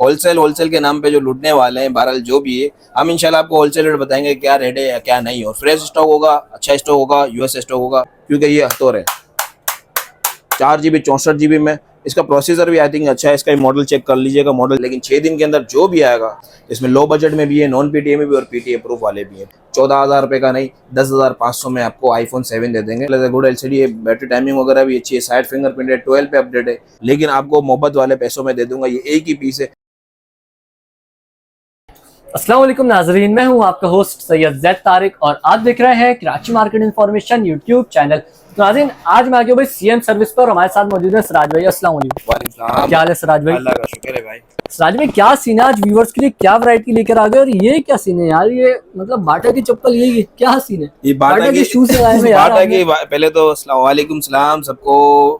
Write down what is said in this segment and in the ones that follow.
Wholesale wholesale के नाम पे जो लूटने वाले हैं, बहरहाल जो भी है, हम इंशाल्लाह आपको होलसेल रेट बताएंगे क्या रेट है या क्या नहीं। और फ्रेश स्टॉक होगा, अच्छा स्टॉक होगा, यूएस स्टॉक होगा, क्योंकि ये हथौर है 4 GB 64 GB में। इसका प्रोसेसर भी आई थिंक अच्छा है, इसका मॉडल चेक कर लीजिएगा मॉडल। लेकिन 6 दिन के अंदर जो भी आएगा, इसमें लो बजट में भी है, नॉन पीटीए में भी और पीटीए प्रूफ वाले भी है। 14,000 रुपये का नहीं, 10,500 में आपको iPhone 7 दे देंगे। गुड एलसीडी है, बैटरी टाइमिंग वगैरह भी अच्छी है, साइड फिंगरप्रिंट है, 12 पे अपडेट है। लेकिन आपको मोहब्बत वाले पैसों में दे दूंगा, ये एक ही पीस है। अस्सलाम वालेकुम नाजरीन, मैं हूं आपका होस्ट सैयद जैद तारिक और आप देख रहे हैं Karachi market information YouTube channel. तो नाज़रीन, आज मैं आ गया भाई सीएम सर्विस पर। हमारे साथ मौजूद है सिराज भाई। अस्सलाम वालेकुम, क्या हाल है सिराज भाई? अल्लाह का शुक्र है भाई। सिराज भाई, क्या सीन है आज व्यूवर्स के लिए? क्या वैरायटी लेकर आ गए? और ये क्या सीन है यार? ये मतलब बाटा की चप्पल, ये क्या सीन है? ये बाटा के शूज लगाए हुए यार बाटा के पहले तो अस्सलाम वालेकुम सलाम सबको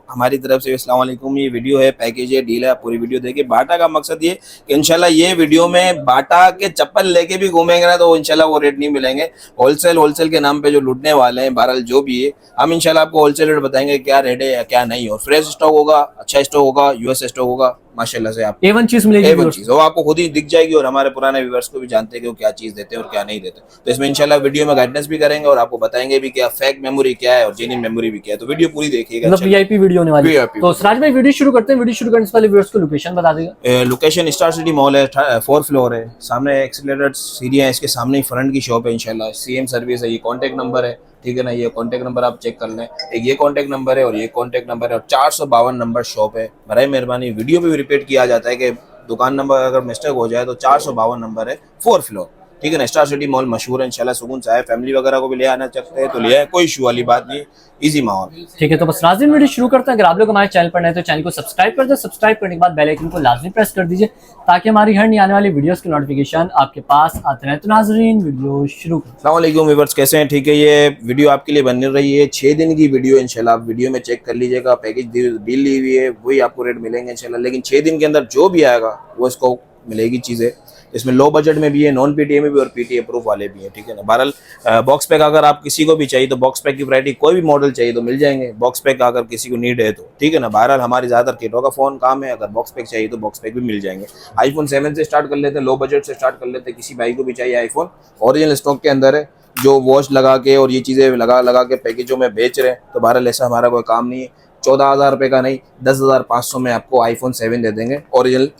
हमारी तरफ से। अस्सलाम वालेकुम। ये वीडियो है, पैकेज है, डील है, पूरी वीडियो देखिए। बाटा का मकसद ये कि इंशाल्लाह ये वीडियो में बाटा के चप्पल लेके भी घूमेंगे ना तो इंशाल्लाह वो रेट नहीं मिलेंगे। होलसेल होलसेल के नाम पे जो लूटने वाले हैं, बहरहाल जो भी है, हम इंशाल्लाह आपको होलसेल रेट बताएंगे क्या रेट है या क्या नहीं। और फ्रेश स्टॉक होगा, अच्छा स्टॉक होगा, यूएस स्टॉक होगा, माशाल्लाह से आप A1 चीज मिलेगी। A1 चीज वो आपको खुद ही दिख जाएगी। और हमारे पुराने व्यूअर्स को भी जानते हैं कि वो क्या चीज देते हैं और क्या नहीं देते। तो इसमें इंशाल्लाह वीडियो में गाइडेंस भी करेंगे और आपको बताएंगे भी क्या फेक मेमोरी क्या है और जेन्युइन मेमोरी भी क्या है। तो वीडियो पूरी देखिएगा, मतलब वीआईपी वीडियो होने वाली है। VIP। तो सिराज भाई, वीडियो शुरू करते हैं। वीडियो शुरू करने से पहले व्यूअर्स को लोकेशन बता देगा। लोकेशन स्टार सिटी मॉल है, 4th फ्लोर है, सामने एक्सीलरेटर सीढ़ियां, इसके सामने ही फ्रंट की शॉप है इंशाल्लाह। सीएम सर्विस है, ये कॉन्टैक्ट नंबर है, ठीक है ना। ये कॉन्टैक्ट नंबर आप चेक कर लें। एक ये कॉन्टैक्ट नंबर है और ये कॉन्टैक्ट नंबर है और 452 नंबर शॉप है। बराए मेहरबानी वीडियो में भी रिपीट किया जाता है कि दुकान नंबर अगर मिस्टेक हो जाए तो 452 नंबर है, 4th फ्लोर, ठीक है ना। स्टार सिटी मॉल मशहूर है, इंशाल्लाह सुकून से आए, फैमिली वगैरह को भी ले आना चाहते हैं तो ले आए, कोई इशू वाली बात नहीं, इजी माहौल। ठीक है, तो बस नाज़रीन वीडियो शुरू करते हैं। अगर आप लोग हमारे चैनल पर नए तो चैनल को सब्सक्राइब कर दो। सब्सक्राइब करने के बाद बेल आइकन को लाजमी प्रेस कर दीजिए ताकि हमारी हर नई आने वाली वीडियोस की नोटिफिकेशन आपके पास आते रहे। तो नाज़रीन वीडियो शुरू करें। अस्सलाम वालेकुम व्यूअर्स, कैसे हैं? ठीक है, ये वीडियो आपके लिए बन रही है 6 दिन की वीडियो इंशाल्लाह। आप वीडियो में चेक कर लीजिएगा, पैकेज डील ली हुई है, वही आपको रेट मिलेंगे इंशाल्लाह। लेकिन 6 दिन के अंदर जो भी आएगा वो इसको मिलेगी चीज़ें। इसमें लो बजट में भी है, नॉन पीटीए में भी और पीटीए प्रूफ वाले भी हैं, ठीक है ना। बहरहाल बॉक्स पैक अगर आप किसी को भी चाहिए तो बॉक्स पैक की वैरायटी कोई भी मॉडल चाहिए तो मिल जाएंगे। बॉक्स पैक अगर किसी को नीड है तो, ठीक है ना। बहरहाल हमारी ज़्यादातर किटों का फ़ोन काम है, अगर बॉक्स पैक चाहिए तो बॉक्स पैक भी मिल जाएंगे। iPhone 7 से स्टार्ट कर लेते हैं, लो बजट से स्टार्ट कर लेते हैं। किसी भाई को भी चाहिए iPhone, ओरिजिनल स्टॉक के अंदर है, जो वॉच लगा के और ये चीज़ें लगा के पैकेजों में बेच रहे हैं। तो बहरहाल ऐसा हमारा कोई काम नहीं है। 14,000 रुपये का नहीं, 10,500 में आपको iPhone 7 दे देंगे ओरिजिनल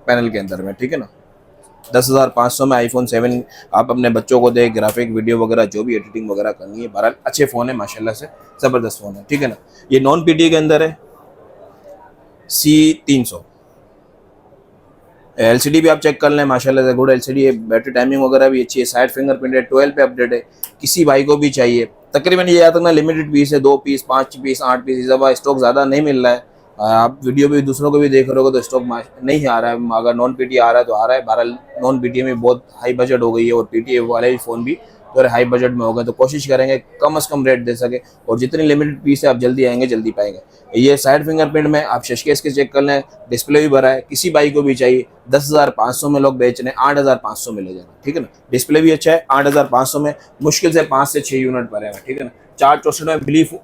पैनल के अंदर में, ठीक है ना। 10,500 में iPhone 7 आप अपने बच्चों को दें, ग्राफिक वीडियो वगैरह जो भी एडिटिंग वगैरह करनी है। बहरहाल अच्छे फ़ोन है माशाल्लाह से, ज़बरदस्त फ़ोन है, ठीक है ना। ये नॉन पीटीए के अंदर है, C300 LCD भी आप चेक कर लें, माशाल्लाह से गुड LCD है, बैटरी टाइमिंग वगैरह भी अच्छी है, साइड फिंगरप्रिंट है, 12 पे अपडेट है। किसी भाई को भी चाहिए, तकरीबन ये आता ना लिमिटेड पीस है, 2 पीस, 5 पीस, 8 पीस, इस दफ़ा स्टॉक ज़्यादा नहीं मिल रहा है। आप वीडियो भी दूसरों को भी देख रहे हो तो स्टॉक नहीं आ रहा है। अगर नॉन पीटीए आ रहा है तो आ रहा है। बहरहाल नॉन पीटीए में बहुत हाई बजट हो गई है और पीटीए वाले फ़ोन भी तो हाई बजट में हो गए। तो कोशिश करेंगे कम से कम रेट दे सके और जितनी लिमिटेड पीस है आप जल्दी आएंगे जल्दी पाएंगे। ये साइड फिंगरप्रिंट में आप शशकेस के चेक कर लें, डिस्प्ले भी भरा है। किसी भाई को भी चाहिए 10,500 में लोग बेच रहे हैं, 8,500 में ले जाना, ठीक है ना। डिस्प्ले भी अच्छा है, 8,500 में मुश्किल से 5 से 6 यूनिट पड़ेगा, ठीक है ना। 464 में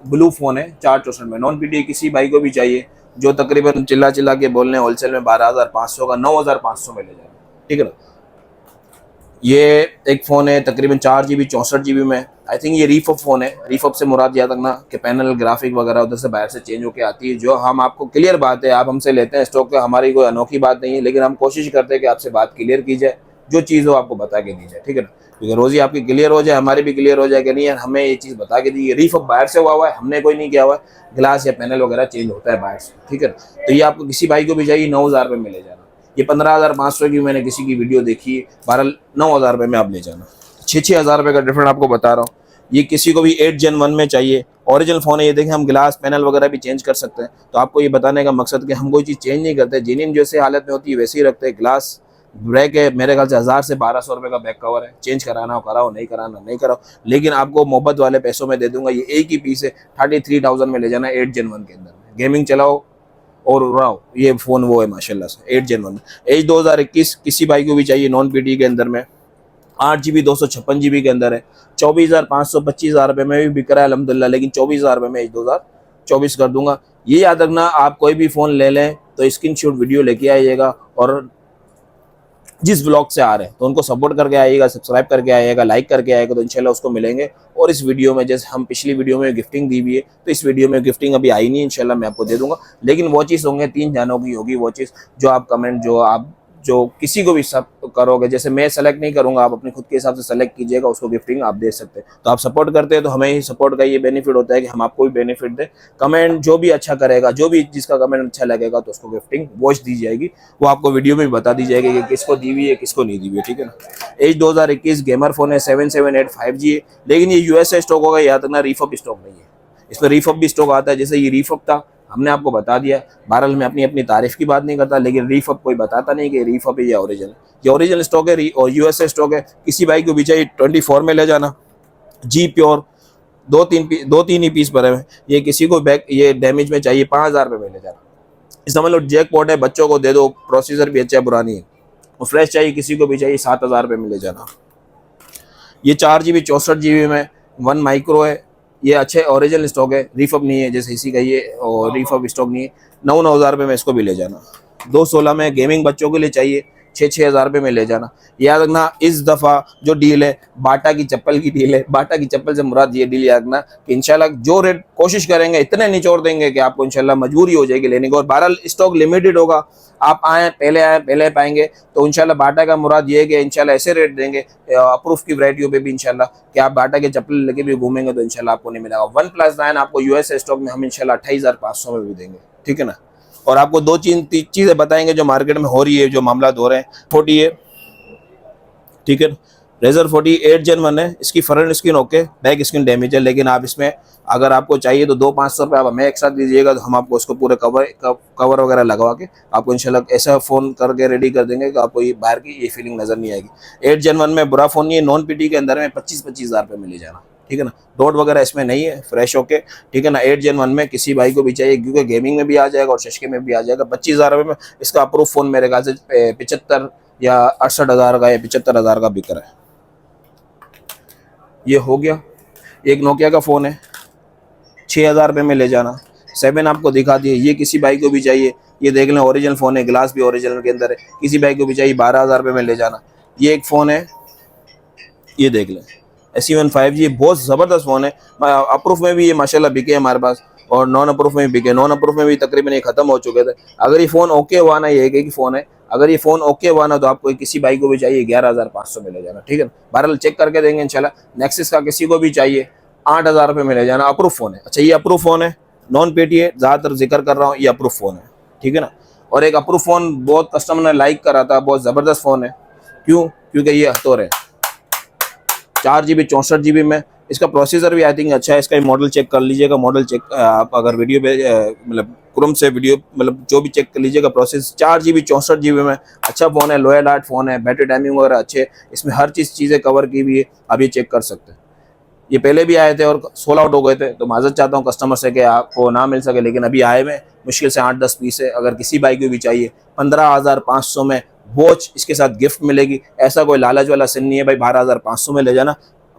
ब्लू फोन है, 464 में नॉन पीटीए किसी भाई को भी चाहिए जो तकरीबन चिल्ला के बोल रहे हैं होलसेल में 12,500 का 9,500 में ले जाना, ठीक है ना। ये एक फ़ोन है तकरीबन 4 GB 64 GB में। आई थिंक ये रीफअप फ़ोन है। रीफअप से मुराद याद रखना कि पैनल ग्राफिक वगैरह उधर से बाहर से चेंज होकर आती है। जो हम आपको क्लियर बात है, आप हमसे लेते हैं स्टॉक का, हमारी कोई अनोखी बात नहीं है, लेकिन हम कोशिश करते हैं कि आपसे बात क्लियर की जाए, जो चीज़ हो आपको बता के दी जाए, ठीक है ना। क्योंकि रोज़ी आपकी क्लियर हो जाए, हमारी भी क्लियर हो जाए कि नहीं यार हमें ये चीज़ बता के दी। रीफअप बाहर से हुआ है, हमने कोई नहीं किया हुआ है। ग्लास या पैनल वगैरह चेंज होता है बाहर से, ठीक है ना। तो ये आपको किसी भाई को भी चाहिए 9,000 रुपये में ले जाना। ये 15,500 की मैंने किसी की वीडियो देखी है, 9,000 रुपये में आप ले जाना। 6,000 रुपये का डिफरेंट आपको बता रहा हूँ। ये किसी को भी 8 Gen 1 में चाहिए, ओरिजिनल फ़ोन है। ये देखें, हम ग्लास पैनल वगैरह भी चेंज कर सकते हैं। तो आपको ये बताने का मकसद कि हम कोई चीज़ चेंज नहीं करते, जेन्युइन जैसे हालत में होती है वैसे ही रखते हैं। ग्लास ब्रेक है, मेरे ख्याल से 1,000 से 1,200 रुपये का बैक कवर है। चेंज कराना हो कराओ, नहीं कराना नहीं कराओ, लेकिन आपको मोहब्बत वाले पैसों में दे दूंगा। ये एक ही पीस है, 33,000 में ले जाना, 8 Gen 1 के अंदर। गेमिंग चलाओ और उड़ाओ, ये फ़ोन वो है माशाल्लाह से, 8 Gen 1 में। एज 2021 किसी भाई को भी चाहिए नॉन पीटी के अंदर में, 8 GB 256 GB के अंदर है। 24,500 25,000 रुपये में भी बिक रहा है अल्हम्दुलिल्लाह, लेकिन 24,000 रुपये में एज 2024 कर दूंगा। ये याद रखना, आप कोई भी फ़ोन ले लें तो स्क्रीनशॉट वीडियो लेके आइएगा और जिस ब्लॉग से आ रहे हैं, तो उनको सपोर्ट करके आइएगा, सब्सक्राइब करके आइएगा, लाइक करके आइएगा, तो इंशाल्लाह उसको मिलेंगे। और इस वीडियो में जैसे हम पिछली वीडियो में गिफ्टिंग दी हुई है, तो इस वीडियो में गिफ्टिंग अभी आई नहीं, इंशाल्लाह मैं आपको दे दूंगा। लेकिन वो चीज़ होंगे 3 जानों की होगी वो चीज़, जो आप कमेंट जो किसी को भी सब करोगे, जैसे मैं सेलेक्ट नहीं करूंगा, आप अपने खुद के हिसाब से सेलेक्ट कीजिएगा, उसको गिफ्टिंग आप दे सकते हैं। तो आप सपोर्ट करते हैं तो हमें ही सपोर्ट का ये बेनिफिट होता है कि हम आपको भी बेनिफिट दें। कमेंट जो भी अच्छा करेगा, जो भी जिसका कमेंट अच्छा लगेगा, तो उसको गिफ्टिंग वॉच दी जाएगी, वो आपको वीडियो में भी बता दी जाएगी कि किसको दी हुई है, किसको नहीं दी हुई है, ठीक है ना। एज 2021 गेमर फोन है, 778 5G है, लेकिन ये यूएसए स्टॉक होगा, याद रखना रीफब स्टॉक नहीं है, इसमें रीफब भी स्टॉक आता है। जैसे ये रीफब था, हमने आपको बता दिया। बहरहाल मैं अपनी अपनी तारीफ की बात नहीं करता, लेकिन रीफब कोई बताता नहीं कि रीफब है या ओरिजिनल। ये ओरिजिनल स्टॉक है और यूएसए स्टॉक है। किसी भाई को भी चाहिए 24 में ले जाना, जी प्योर, दो तीन ही पीस भरे हुए। ये किसी को बैक ये डैमेज में चाहिए 5000 रुपये में ले जाना। समझ लो जैकपॉट है, बच्चों को दे दो, प्रोसीजर भी अच्छा है, पुरानी है। और फ्रेश चाहिए किसी को भी चाहिए 7000 रुपये में ले जाना। ये 4GB 64GB में 1 माइक्रो है, ये अच्छे ओरिजिनल स्टॉक है, रीफब नहीं है जैसे इसी का ये, और रीफब स्टॉक नहीं है। 9,000 रुपये में इसको भी ले जाना। 216 में गेमिंग बच्चों के लिए चाहिए, 6,000 रुपये में ले जाना। याद रखना इस दफ़ा जो डील है बाटा की चप्पल की डील है। बाटा की चप्पल से मुराद ये डील याद रखना कि इंशाल्लाह जो रेट कोशिश करेंगे इतने निचोड़ देंगे कि आपको इंशाल्लाह मजबूरी हो जाएगी लेने की। और बहरहाल स्टॉक लिमिटेड होगा, आप आए पहले पाएंगे, तो इंशाल्लाह बाटा का मुराद ये है कि इंशाल्लाह ऐसे रेट देंगे अप्रूव की वैरायटियों पे भी इंशाल्लाह कि आप बाटा के चप्पल लेके भी घूमेंगे तो इंशाल्लाह आपको नहीं मिलेगा। OnePlus 9 आपको यूएस स्टॉक में हम इंशाल्लाह 28,500 में भी देंगे, ठीक है ना। और आपको 2 चीज़ें बताएंगे जो मार्केट में हो रही है, जो मामला हो रहे हैं। 40 है, ठीक है, रेजर 40 8 Gen 1 है, इसकी front screen okay, back screen damage है, लेकिन आप इसमें अगर आपको चाहिए तो 200-500 रुपये आप हमें एक साथ दीजिएगा, तो हम आपको उसको पूरे कवर वगैरह लगवा के आपको इंशाल्लाह ऐसा फ़ोन करके रेडी कर देंगे कि आपको ये बाहर की ये फीलिंग नज़र नहीं आएगी। 8 Gen 1 में बुरा फ़ोन नहीं है, नॉन पीटी के अंदर में 25,000 रुपये में ले जाना, ठीक है ना। डॉट वगैरह इसमें नहीं है, फ्रेश होके, ठीक है ना। 8 Gen 1 में किसी भाई को भी चाहिए, क्योंकि गेमिंग में भी आ जाएगा और शशके में भी आ जाएगा। 25,000 रुपये में इसका अप्रूव फ़ोन मेरे ख्याल से 75 या 68,000 का या 75,000 का बिक रहा है। ये हो गया। एक नोकिया का फ़ोन है, 6,000 रुपये में ले जाना। 7 आपको दिखा दिए, ये किसी भाई को भी चाहिए, ये देख लें ओरिजिनल फ़ोन है, ग्लास भी ओरिजिनल के अंदर है, किसी भाई को भी चाहिए 12,000 रुपये में ले जाना। ये एक फ़ोन है, ये देख लें, S7 5G, बहुत ज़बरदस्त फ़ोन है। अप्रूफ में भी ये माशाल्लाह बिके हमारे पास, और नॉन अप्रूफ में भी बिके। नॉन अप्रूफ में भी तकरीबन ये ख़त्म हो चुके थे। अगर ये फ़ोन ओके हुआ ना, ये एक ही फ़ोन है, अगर ये फ़ोन ओके हुआ ना, तो आपको किसी भाई को भी चाहिए 11,500 में ले जाना, ठीक है ना। बहरहाल चेक करके देंगे इंशाल्लाह। नेक्सिस का किसी को भी चाहिए 8,000 रुपये में ले जाना, अप्रूफ फ़ोन है। अच्छा, ये अप्रूफ फ़ोन है, नॉन पेटी है, ज़्यादातर जिक्र कर रहा हूँ, ये अप्रूफ फ़ोन है, ठीक है ना। और एक अप्रूफ फ़ोन बहुत कस्टमर ने लाइक करा था, बहुत ज़बरदस्त फ़ोन है। क्यों? क्योंकि ये हथौर है, 4GB 64GB में। इसका प्रोसेसर भी आई थिंक अच्छा है। इसका मॉडल चेक कर लीजिएगा, मॉडल चेक आप अगर वीडियो पे मतलब क्रोम से वीडियो मतलब जो भी चेक कर लीजिएगा। प्रोसेस 4GB 64GB में अच्छा फ़ोन है, लोयल आर्ट फ़ोन है, बैटरी टाइमिंग वगैरह अच्छे, इसमें हर चीज़ें कवर की हुई है। आप ये चेक कर सकते हैं। ये पहले भी आए थे और सोल्ड आउट हो गए थे, तो माजरत चाहता हूँ कस्टमर से कि आपको ना मिल सके, लेकिन अभी आए में मुश्किल से 8-10 पीस है। अगर किसी भाई को भी चाहिए 15,500 में वॉच इसके साथ गिफ्ट मिलेगी। ऐसा कोई लालच वाला सीन नहीं है भाई 12,500 में ले जाना।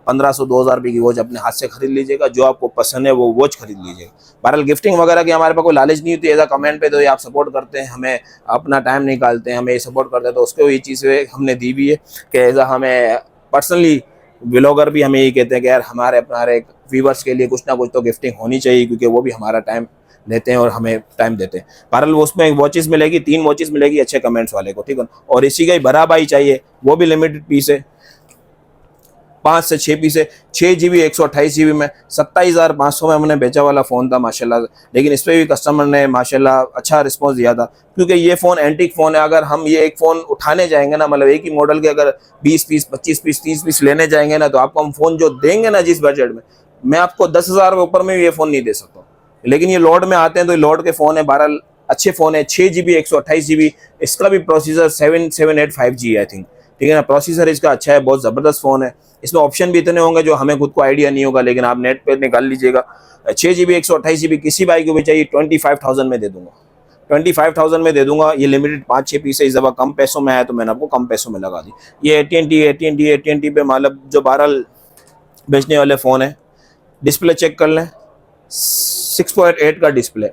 1,500-2,000 रुपये की वॉच अपने हाथ से खरीद लीजिएगा, जो आपको पसंद है वो वॉच खरीद लीजिएगा। बहरहाल गिफ्टिंग वगैरह की हमारे पास कोई लालच नहीं होती। ऐसा कमेंट पे तो ये आप सपोर्ट करते हैं, हमें अपना टाइम निकालते हैं, हमें ये सपोर्ट करते हैं, तो उसको ये चीज़ हमने दी भी है कि ऐसा हमें पर्सनली व्लॉगर भी हमें ये कहते हैं कि यार हमारे व्यूवर्स के लिए कुछ ना कुछ तो गिफ्टिंग होनी चाहिए, क्योंकि वो भी हमारा टाइम लेते हैं और हमें टाइम देते हैं। बहरहाल उसमें वॉचेस मिलेगी, 3 वॉचेस मिलेगी अच्छे कमेंट्स वाले को, ठीक है। और इसी का ही बड़ा भाई चाहिए, वो भी लिमिटेड पीस है, 5 से 6 पीस है। 6GB 128GB में 27,500 में हमने बेचा वाला फ़ोन था माशाल्लाह। लेकिन इस पर भी कस्टमर ने माशाल्लाह अच्छा रिस्पॉन्स दिया था, क्योंकि ये फ़ोन एंटीक फ़ोन है। अगर हम ये एक फ़ोन उठाने जाएंगे ना, मतलब एक ही मॉडल के अगर 20 पीस 25 पीस 30 पीस लेने जाएंगे ना, तो आपको हम फ़ोन जो देंगे ना जिस बजट में, मैं आपको 10,000 के ऊपर में ये फ़ोन नहीं दे सकता। लेकिन ये लॉट में आते हैं तो ये लॉट के फ़ोन है, बहरहाल अच्छे फ़ोन है। 6GB 128GB, इसका भी प्रोसेसर 778 5G है आई थिंक, ठीक है ना। प्रोसेसर इसका अच्छा है, बहुत ज़बरदस्त फ़ोन है। इसमें ऑप्शन भी इतने होंगे जो हमें खुद को आइडिया नहीं होगा, लेकिन आप नेट पे निकाल लीजिएगा। 6GB 128GB किसी भाई को भी चाहिए 25,000 में दे दूंगा, 25,000 में दे दूंगा। ये लिमिटेड 5-6 पीस है, इस दफ़ा कम पैसों में आया तो मैंने आपको कम पैसों में लगा दी। ये AT&T पे मतलब जो बहरहाल बेचने वाले फ़ोन है। डिस्प्ले चेक कर लें, 6.8 का डिस्प्ले,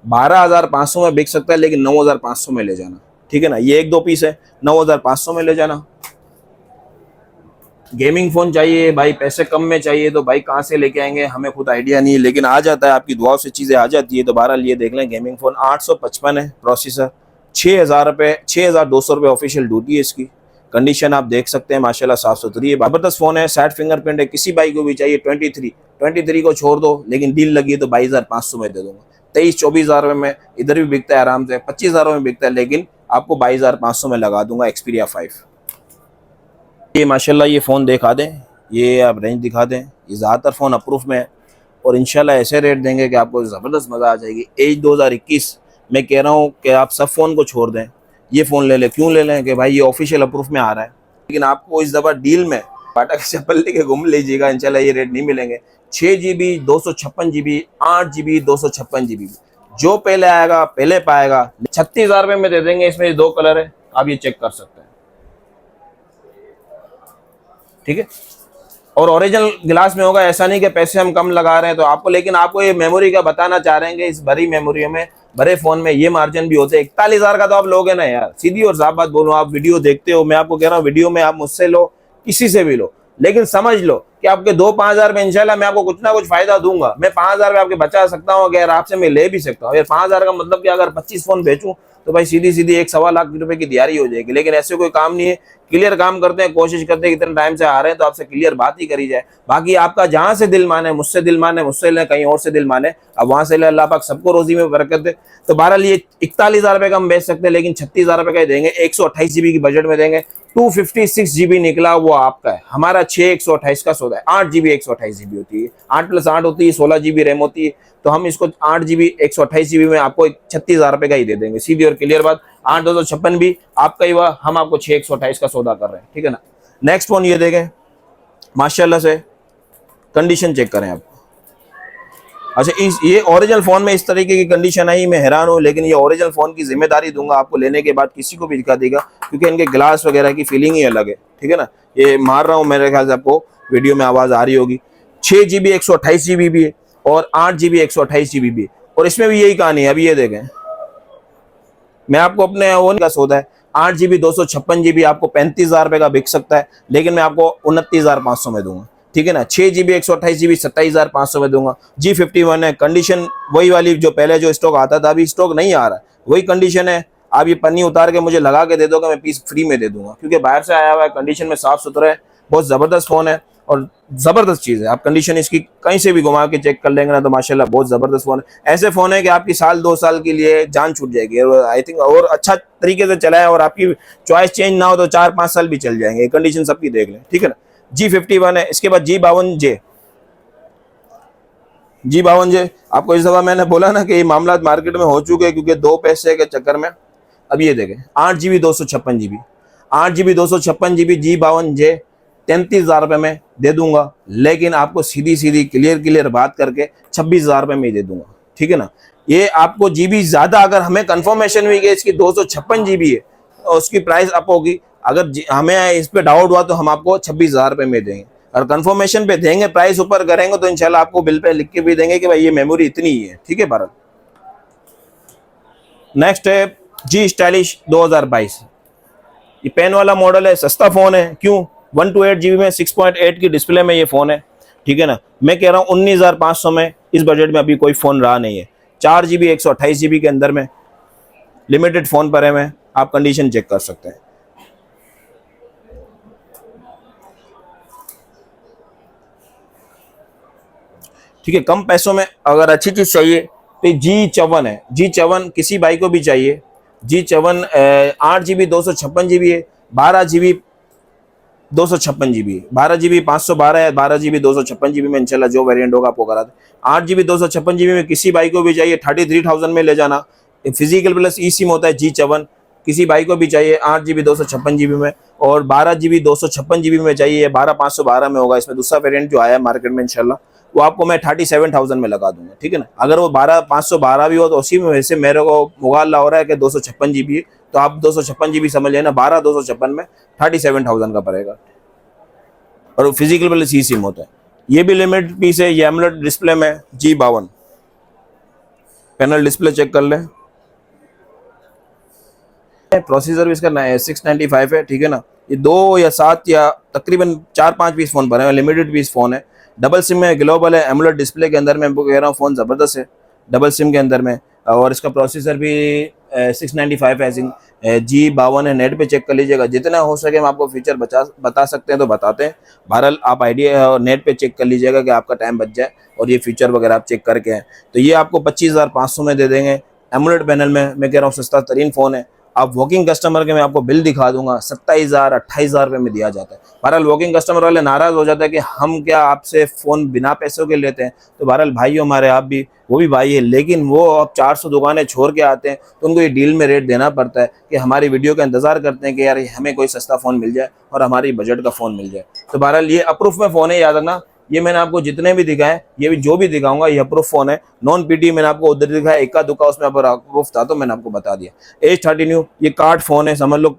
12,500 में बिक सकता है, लेकिन 9,500 में ले जाना, ठीक है ना। ये 1-2 पीस है, 9,500 में ले जाना। गेमिंग फोन चाहिए भाई, पैसे कम में चाहिए तो भाई कहाँ से लेके आएंगे, हमें खुद आइडिया नहीं है, लेकिन आ जाता है, आपकी दुआओं से चीज़ें आ जाती है। तो बहरहाल ये देख लें, गेमिंग फोन 855 है प्रोसेसर, 6,000 रुपये, 6,200 रुपये ऑफिशियल ड्यूटी है इसकी। कंडीशन आप देख सकते हैं माशाल्लाह साफ सुथरी है, जबरदस्त फोन है, साइड फिंगरप्रिंट है। किसी भाई को भी चाहिए 23 को छोड़ दो, लेकिन डील लगी है तो 22,500 में दे दूंगा। 23-24 हज़ार में इधर भी बिकता है आराम से, 25,000 में बिकता है, लेकिन आपको 22,500 में लगा दूंगा। एक्सपीरिया 5 ये माशाल्लाह ये फ़ोन दिखा दें, ये आप रेंज दिखा दें। ये ज़्यादातर फ़ोन अप्रूव में है और इंशाल्लाह ऐसे रेट देंगे कि आपको ज़बरदस्त मज़ा आ जाएगी। एज 2021 मैं कह रहा हूँ कि आप सब फ़ोन को छोड़ दें, ये फ़ोन ले लें। क्यों ले लें कि भाई ये ऑफिशियल अप्रूव में आ रहा है, लेकिन आपको इस दफ़ा डील में बाटा के चप्पल लेके घूम लीजिएगा, इंशाल्लाह ये रेट नहीं मिलेंगे। 6 GB 256 GB, 8 GB 256 GB, जो पहले आएगा पहले पाएगा। 36,000 रुपये में दे देंगे। इसमें 2 कलर है, आप ये चेक कर सकते हैं, ठीक है। और ओरिजिनल गिलास में होगा, ऐसा नहीं कि पैसे हम कम लगा रहे हैं तो आपको, लेकिन आपको ये मेमोरी का बताना चाह रहे हैं कि इस बड़ी मेमोरी में, बड़े फोन में ये मार्जिन भी होते हैं। 41,000 का तो आप लोगे ना यार, सीधी और साफ बात बोलूं, आप वीडियो देखते हो, मैं आपको कह रहा हूँ वीडियो में आप मुझसे लो, किसी से भी लो, लेकिन समझ लो कि आपके 2-5 हज़ार में इंशाल्लाह मैं आपको कुछ ना कुछ फायदा दूंगा। मैं 5 हज़ार में आपके बचा सकता हूँ, अगर आपसे मैं ले भी सकता हूँ। 5 हज़ार का मतलब कि अगर 25 फोन बेचूं तो भाई सीधी सीधी 1-1.25 लाख रुपए की तैयारी हो जाएगी। लेकिन ऐसे कोई काम नहीं है, क्लियर काम करते हैं, कोशिश करते हैं, इतने टाइम से आ रहे हैं तो आपसे क्लियर बात ही करी जाए। बाकी आपका जहां से दिल माने, मुझसे दिल माने, मुझसे ले, कहीं और से दिल माने, अब वहां से ले, अल्लाह पाक सबको रोजी में बरकत दे। तो बहरहाल ये 41,000 रुपए का हम बेच सकते हैं, लेकिन 36,000 रुपए का ही देंगे। 128 GB की बजट में देंगे। 256 GB निकला वो आपका है, हमारा 128 का सौदा है। 8 GB 128 GB होती है, 8 + 8 होती है, 16 GB रैम होती है। तो हम इसको 8 GB 128 GB में आपको 36,000 रुपए का ही दे देंगे, सीधी और क्लियर बात। 8,256 भी आपका ही हुआ, हम आपको 6,128 का सौदा कर रहे हैं, ठीक है ना। नेक्स्ट फोन ये देखें, माशाल्लाह से कंडीशन चेक करें आप। अच्छा, ये ओरिजिनल फोन में इस तरीके की कंडीशन आई, मैं हैरान हूँ, लेकिन ये ओरिजिनल फोन की जिम्मेदारी दूंगा आपको लेने के बाद, किसी को भी दिखा देगा, क्योंकि इनके ग्लास वगैरह की फीलिंग ही अलग है, ठीक है ना। ये मार रहा हूँ, मेरे ख्याल से आपको वीडियो में आवाज आ रही होगी। 6 GB 128 GB भी है और 8 GB 128 GB भी है, और इसमें भी यही कहानी है। अभी ये देखें, मैं आपको अपने वो का सौदा है, 8 GB 256 GB आपको 35,000 रुपए का बिक सकता है, लेकिन मैं आपको 29,500 में दूंगा, ठीक है ना। 6 GB 128 GB 27,500 में दूंगा। G51 है, कंडीशन वही वाली जो पहले जो स्टॉक आता था, अभी स्टॉक नहीं आ रहा है, वही कंडीशन है। आप ये पन्नी उतार के मुझे लगा के दे दोगे, मैं पीस फ्री में दे दूंगा, क्योंकि बाहर से आया हुआ है, कंडीशन में साफ सुथरा है, बहुत जबरदस्त फोन है और जबरदस्त चीज है। आप कंडीशन इसकी कहीं से भी घुमा के चेक कर लेंगे ना तो माशाल्लाह बहुत जबरदस्त फोन है। ऐसे फोन है कि आपकी 1-2 साल के लिए जान छूट जाएगी, और आई थिंक और अच्छा तरीके से चलाए और आपकी चॉइस चेंज ना हो तो 4-5 साल भी चल जाएंगे। कंडीशन सबकी देख लें, ठीक है ना। G51 है, इसके बाद G52J। G52J आपको इस दफा मैंने बोला ना कि ये मामला मार्केट में हो चुके हैं, क्योंकि 2 पैसे के चक्कर में। अब ये देखें, 8 GB 256 GB, 8 GB 256 GB G52J 33,000 रुपए में दे दूंगा, लेकिन आपको सीधी सीधी क्लियर बात करके 26,000 रुपए में ही दे दूंगा, ठीक है ना। ये आपको जीबी ज्यादा, अगर हमें कंफर्मेशन हुई कि इसकी 256 GB है और उसकी प्राइस अप होगी, अगर हमें इस पे डाउट हुआ तो हम आपको 26,000 रुपए में देंगे, और कंफर्मेशन पे देंगे, प्राइस ऊपर करेंगे तो इंशाल्लाह आपको बिल पे लिख के भी देंगे कि भाई ये मेमोरी इतनी ही है, ठीक है। भारत नेक्स्ट है G स्टाइलिश 2022। ये पेन वाला मॉडल है, सस्ता फोन है। क्यों? 128 GB में 6.8 की डिस्प्ले में ये फोन है, ठीक है ना। मैं कह रहा हूँ 19,500 में इस बजट में अभी कोई फोन रहा नहीं है। 4 GB 128 GB के अंदर में लिमिटेड फोन पर है, मैं आप कंडीशन चेक कर सकते हैं। ठीक है, कम पैसों में अगर अच्छी चीज चाहिए तो G54 है। G54 किसी भाई को भी चाहिए। G54 8 GB 256 GB है, 12 GB 256 GB, 12 GB 512 है, 12 GB 256 GB में इंशाल्लाह जो वेरिएंट होगा आपको करा दे। 8 GB 256 GB में किसी भाई को भी चाहिए 33,000 में ले जाना। फिजिकल प्लस ई सिम होता है G54, किसी भाई को भी चाहिए 8 GB 256 GB में, और 12 GB 256 GB में चाहिए, 12,512 में होगा। इसमें दूसरा वेरिएंट जो आया है मार्केट में इंशाल्लाह वो आपको मैं 37,000 में लगा दूंगा, ठीक है ना। अगर वो 12,512 भी हो तो उसी में वैसे मेरे को मुगाला हो रहा है कि 256 GB है, तो आप 256 GB समझ लेना, 12,256 में 37,000 का पड़ेगा, और फिजिकल प्लस ई सिम होता है। ये भी लिमिटेड पीस है, ये एमोलेड डिस्प्ले में G52। पैनल डिस्प्ले चेक कर लें, प्रोसीजर भी इसका 695 है, ठीक है ना। ये 2 या 7 या तकरीबन 4-5 पीस फ़ोन बने हैं, लिमिटेड पीस फ़ोन है, डबल सिम है, ग्लोबल है, एमोलेड डिस्प्ले के अंदर मैं कह रहा हूँ फ़ोन ज़बरदस्त है डबल सिम के अंदर में। और इसका प्रोसेसर भी 695 है, G52 है। नेट पे चेक कर लीजिएगा, जितना हो सके हम आपको फीचर बता सकते हैं तो बताते हैं। बहरहाल आप आइडिया नेट पे चेक कर लीजिएगा कि आपका टाइम बच जाए और ये फीचर वगैरह आप चेक करके आए। तो ये आपको 25,500 में दे देंगे। एमोलेड पैनल में मैं कह रहा हूँ सस्ता तरीन फ़ोन है। आप वॉकिंग कस्टमर के मैं आपको बिल दिखा दूंगा, 27,000 28,000 रुपये में दिया जाता है। बहरहाल वॉकिंग कस्टमर वाले नाराज़ हो जाता है कि हम क्या आपसे फ़ोन बिना पैसों के लेते हैं। तो बहरहाल भाई हमारे, आप भी, वो भी भाई है, लेकिन वो अब 400 दुकानें छोड़ के आते हैं तो उनको ये डील में रेट देना पड़ता है कि हमारी वीडियो का इंतज़ार करते हैं कि यार हमें कोई सस्ता फ़ोन मिल जाए और हमारी बजट का फ़ोन मिल जाए। तो बहरहाल ये अप्रूफ में फ़ोन है, याद रखना। ये मैंने आपको जितने भी दिखाए, ये भी जो भी दिखाऊंगा ये अप्रूफ फोन है। नॉन पीटी मैंने आपको उधर दिखाया, इक्का दुक्का उसमें अप्रूफ था तो मैंने आपको बता दिया। H30 न्यू, ये कार्ड फोन है, समझ लो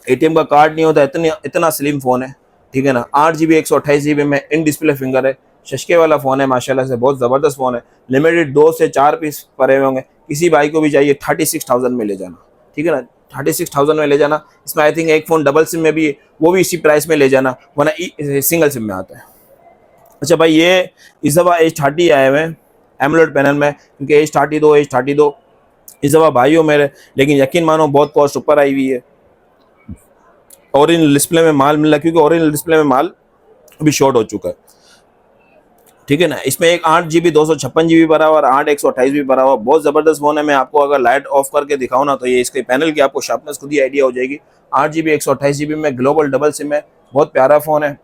एटीएम का कार्ड नहीं होता, इतना स्लिम फोन है, ठीक है ना। 8GB 128GB में इन डिस्प्ले फिंगर है, शशके वाला फोन है, माशाल्लाह से बहुत ज़बरदस्त फोन है। लिमिटेड 2 से 4 पीस पड़े होंगे, किसी भाई को भी चाहिए 36,000 में ले जाना, ठीक है ना। 36,000 में ले जाना। इसमें आई थिंक एक फ़ोन डबल सिम में भी है, वो भी इसी प्राइस में ले जाना, वरना सिंगल सिम में आता है। अच्छा भाई, ये इस दफ़ा H30 आए हुए हैं एमोलेड पैनल में, क्योंकि H32 इस दफ़ा भाई हो मेरे, लेकिन यकीन मानो बहुत कॉस्ट ऊपर आई हुई है। ओरिजिनल डिस्प्ले में माल मिल रहा है, क्योंकि ओरिजिनल डिस्प्ले में माल अभी शॉर्ट हो चुका है, ठीक है ना। इसमें एक 8GB 256GB भरा हुआ और 8 128GB भरा हुआ, बहुत ज़बरदस्त फ़ोन है। मैं आपको अगर लाइट ऑफ करके दिखाऊँ ना तो ये इसके पैनल की आपको शार्पनेस खुद ही आइडिया हो जाएगी। 8GB 128GB में ग्लोबल डबल सिम है, बहुत प्यारा फ़ोन है,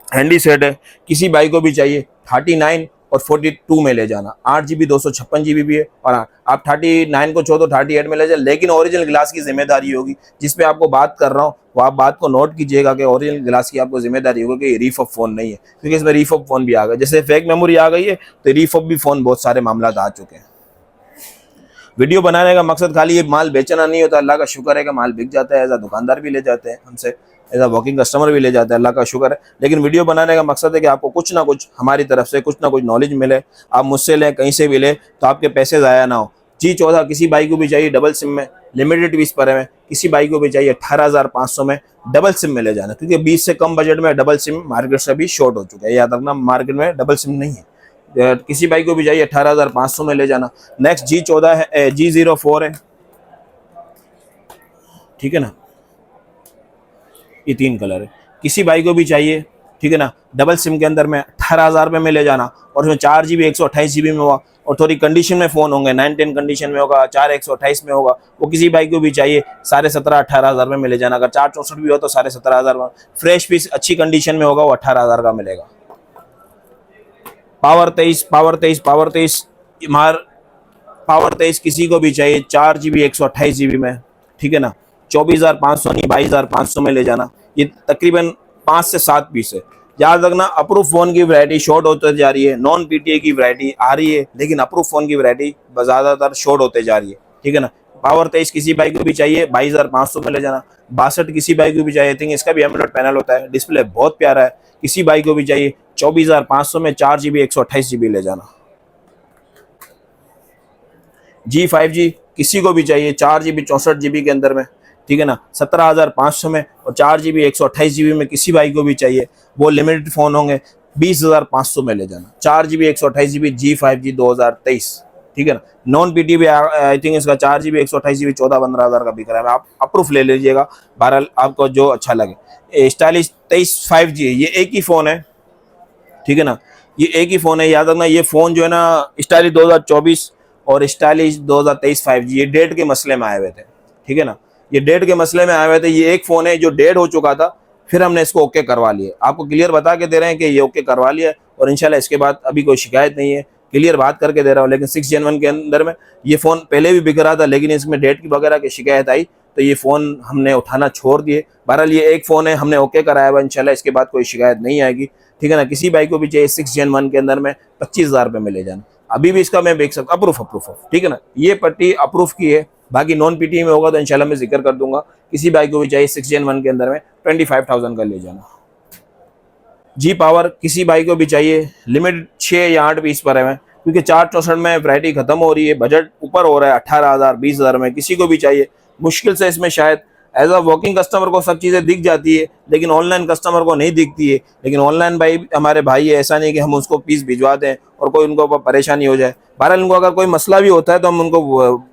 हैंडी सेट है। किसी भाई को भी चाहिए 39 और 42 में ले जाना। 8GB 256GB भी है, और आप 39 को छोड़ दो 38 में ले जाए, लेकिन ओरिजिनल ग्लास की जिम्मेदारी होगी। जिस पे आपको बात कर रहा हूँ वो आप बात को नोट कीजिएगा कि ओरिजिनल ग्लास की आपको जिम्मेदारी होगी कि ये रीफअप फ़ोन नहीं है, क्योंकि इसमें रीफअप फ़ोन भी आ गए। जैसे फेक मेमोरी आ गई है तो रीफअप भी फ़ोन बहुत सारे मामला आ चुके हैं। वीडियो बनाने का मकसद खाली ये माल बेचना नहीं होता, अल्लाह का शुक्र है कि माल बिक जाता है, एज आ दुकानदार भी ले जाते हैं हमसे, एज आ वॉकिंग कस्टमर भी ले जाते हैं, अल्लाह का शुक्र है। लेकिन वीडियो बनाने का मकसद है कि आपको कुछ ना कुछ हमारी तरफ से कुछ ना कुछ नॉलेज मिले, आप मुझसे लें कहीं से भी लें तो आपके पैसे ज़ाया ना हो। G14 किसी बाइक को भी चाहिए डबल सिम में, लिमिटेड पीस पर है, किसी बाइक को भी चाहिए 18,500 में डबल सिम में ले जाना, क्योंकि 20 से कम बजट में डबल सिम मार्केट से भी शॉर्ट हो चुका है। याद रखना, मार्केट में डबल सिम नहीं है। किसी बाइक को भी चाहिए 18,500 में ले जाना। नेक्स्ट G14 है, G04 है, ठीक है ना। ये 3 कलर है, किसी बाइक को भी चाहिए, ठीक है ना। डबल सिम के अंदर में 18,000 रुपये में ले जाना, और उसमें 4GB 128GB में होगा, और थोड़ी कंडीशन में फ़ोन होंगे, 9-10 कंडीशन में होगा, 4 128 में होगा। वो किसी बाइक को भी चाहिए 17,500-18,000 रुपये में ले जाना। अगर 464 भी हो तो 17,500 फ्रेश पीस अच्छी कंडीशन में होगा, वो 18,000 का मिलेगा। पावर 23 पावर 23 किसी को भी चाहिए 4GB 128GB में, ठीक है ना। 24,500 नहीं 22,500 में ले जाना। ये तकरीबन 5 से 7 पीस है। याद रखना, अप्रूव फ़ोन की वैरायटी शॉर्ट होते जा रही है, नॉन पीटीए की वैरायटी आ रही है, लेकिन अप्रूव फ़ोन की वैरायटी ज़्यादातर शॉर्ट होते जा रही है, ठीक है ना। पावर 23 किसी बाइक को भी चाहिए 22,500 में ले जाना। 62 किसी बाइक को भी चाहिए, आई थिंक इसका भी एमोलेड पैनल होता है, डिस्प्ले बहुत प्यारा है, किसी बाइक को भी चाहिए 24,500 में 4GB 128GB ले जाना। G5G किसी को भी चाहिए 4GB 64GB के अंदर में, ठीक है ना, 17,500 में, और 4GB 128GB में किसी भाई को भी चाहिए, वो लिमिटेड फ़ोन होंगे, 20,500 में ले जाना। 4GB 128GB G5G 2023, ठीक है ना। नॉन पीटी भी आई थिंक इसका 4GB 128GB 14-15,000 का बिक रहा है। आप अप्रूफ ले लीजिएगा, बहरहाल आपको जो अच्छा लगे। स्टाइलिश 23 5G ये एक ही फ़ोन है, ठीक है ना, ये एक ही फ़ोन है। याद रखना, ये फ़ोन जो है ना स्टाइलिश 2024 और स्टाइलिश 2023 5G ये डेट के मसले में आए हुए थे, ठीक है ना। ये डेट के मसले में आए हुए थे। ये एक फ़ोन है जो डेट हो चुका था, फिर हमने इसको ओके करवा लिया। आपको क्लियर बता के दे रहे हैं कि ये ओके करवा लिया है, और इंशाल्लाह इसके बाद अभी कोई शिकायत नहीं है, क्लियर बात करके दे रहा हूँ। लेकिन 6 जनवरी के अंदर में ये फ़ोन पहले भी बिक रहा था, लेकिन इसमें डेट की वगैरह की शिकायत आई तो ये फ़ोन हमने उठाना छोड़ दिए। बहरहाल ये एक फ़ोन है, हमने ओके कराया हुआ, इंशाल्लाह इसके बाद कोई शिकायत नहीं आएगी, ठीक है ना। किसी बाइक को भी चाहिए 6 जनवरी के अंदर में 25,000 रुपये में ले जाना। अभी भी इसका मैं बेच सकता, अप्रूफ, ठीक है ना। ये पट्टी अप्रूफ की है, बाकी नॉन पीटी में होगा तो इंशाल्लाह मैं जिक्र कर दूंगा। किसी बाइक को भी चाहिए 6 जनवरी के अंदर में 25,000 का ले जाना। G पावर किसी बाइक को भी चाहिए, लिमिट 6 या 8 पीस पर है, क्योंकि 464 में वैरायटी खत्म हो रही है, बजट ऊपर हो रहा है 18,000 20,000 में। किसी को भी चाहिए मुश्किल से इसमें शायद एज अ वर्किंग कस्टमर को सब चीज़ें दिख जाती है, लेकिन ऑनलाइन कस्टमर को नहीं दिखती है। लेकिन ऑनलाइन भाई हमारे भाई है, ऐसा नहीं कि हम उसको पीस भिजवा दें और कोई उनको परेशानी हो जाए। बहरहाल उनको अगर कोई मसला भी होता है तो हम उनको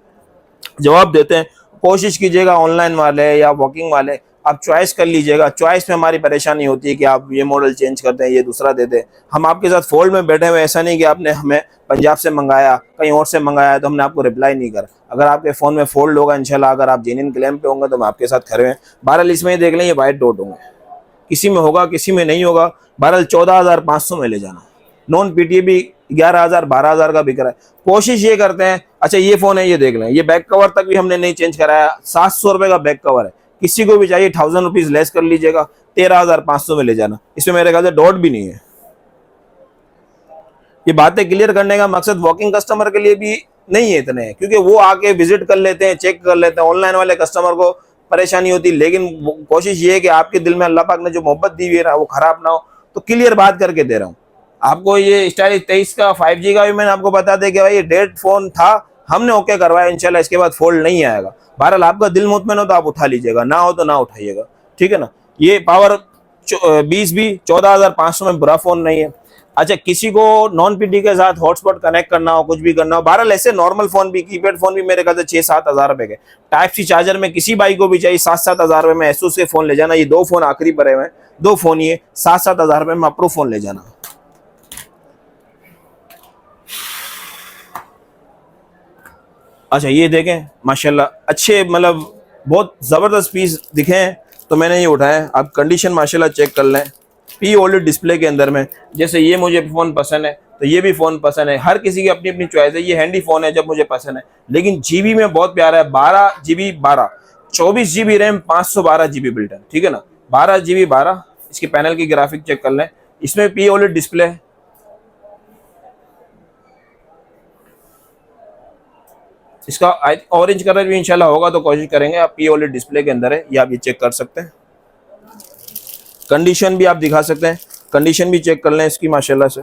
जवाब देते हैं। कोशिश कीजिएगा ऑनलाइन वाले या वॉकिंग वाले आप चॉइस कर लीजिएगा। चॉइस में हमारी परेशानी होती है कि आप ये मॉडल चेंज करते हैं, ये दूसरा देते हैं। हम आपके साथ फोल्ड में बैठे हुए, ऐसा नहीं कि आपने हमें पंजाब से मंगाया, कहीं और से मंगाया तो हमने आपको रिप्लाई नहीं करा। अगर आपके फ़ोन में फोल्ड होगा इंशाल्लाह, अगर आप जेन्युइन क्लेम पे होंगे तो हम आपके साथ खड़े हैं। बहरहाल इसमें देख लें ये वाइट डॉट होंगे, किसी में होगा किसी में नहीं होगा। बहरहाल 14,500 में ले जाना। नॉन पीटीए भी 11,000 12,000 का बिक रहा है। कोशिश ये करते हैं। अच्छा ये फ़ोन है, ये देख लें, ये बैक कवर तक भी हमने नहीं चेंज कराया। 700 रुपये का बैक कवर है। किसी को भी चाहिए 1000 रुपीज़ लेस कर लीजिएगा, 13,500 में ले जाना। इसमें मेरे ख्याल से डॉट भी नहीं है। ये बातें क्लियर करने का मकसद वॉकिंग कस्टमर के लिए भी नहीं है इतने, क्योंकि वो आके विजिट कर लेते हैं, चेक कर लेते हैं। ऑनलाइन वाले कस्टमर को परेशानी होती है, लेकिन कोशिश ये है कि आपके दिल में अल्लाह पाक ने जो मोहब्बत दी हुई है ना, वो खराब ना हो। तो क्लियर बात करके दे रहा हूँ आपको। ये स्टाइलिश 23 का 5G का भी मैंने आपको बता दें कि भाई ये डेड फोन था, हमने ओके करवाया, इंशाल्लाह इसके बाद फोल्ड नहीं आएगा। बहरहाल आपका दिल मुतमईन हो तो आप उठा लीजिएगा, ना हो तो ना उठाइएगा, ठीक है ना। ये पावर 20 भी 14,500 में बुरा फोन नहीं है। अच्छा किसी को नॉन पीटी के साथ हॉटस्पॉट कनेक्ट करना हो, कुछ भी करना हो, बहरहाल ऐसे नॉर्मल फोन भी, कीपैड फोन भी मेरे ख्याल से 6-7 हज़ार रुपए के। टाइप सी चार्जर में किसी भाई को भी चाहिए 7-7 हज़ार रुपए में एसूस के फोन ले जाना। ये 2 फोन आखिरी पड़े हुए हैं, 2 फोन ये 7-7 हज़ार रुपए में अप्रूव फोन ले जाना। अच्छा ये देखें माशाल्लाह अच्छे, मतलब बहुत ज़बरदस्त पीस दिखे हैं तो मैंने ये उठाया। आप कंडीशन माशाल्लाह चेक कर लें। पी ओलेड डिस्प्ले के अंदर में, जैसे ये मुझे फ़ोन पसंद है तो ये भी फ़ोन पसंद है। हर किसी की अपनी अपनी चॉइस है। ये हैंडी फ़ोन है जब मुझे पसंद है, लेकिन जीबी में बहुत प्यारा है। 12 GB 12, 24 GB RAM, 512 GB built है, ठीक है ना। 12 GB 12। इसके पैनल की ग्राफिक चेक कर लें। इसमें पी ओलेड डिस्प्ले है। इसका ऑरेंज कलर भी इंशाल्लाह होगा तो कोशिश करेंगे। आप पी ओलेड डिस्प्ले के अंदर है, ये आप ये चेक कर सकते हैं। कंडीशन भी आप दिखा सकते हैं, कंडीशन भी चेक कर लें इसकी माशाल्लाह से।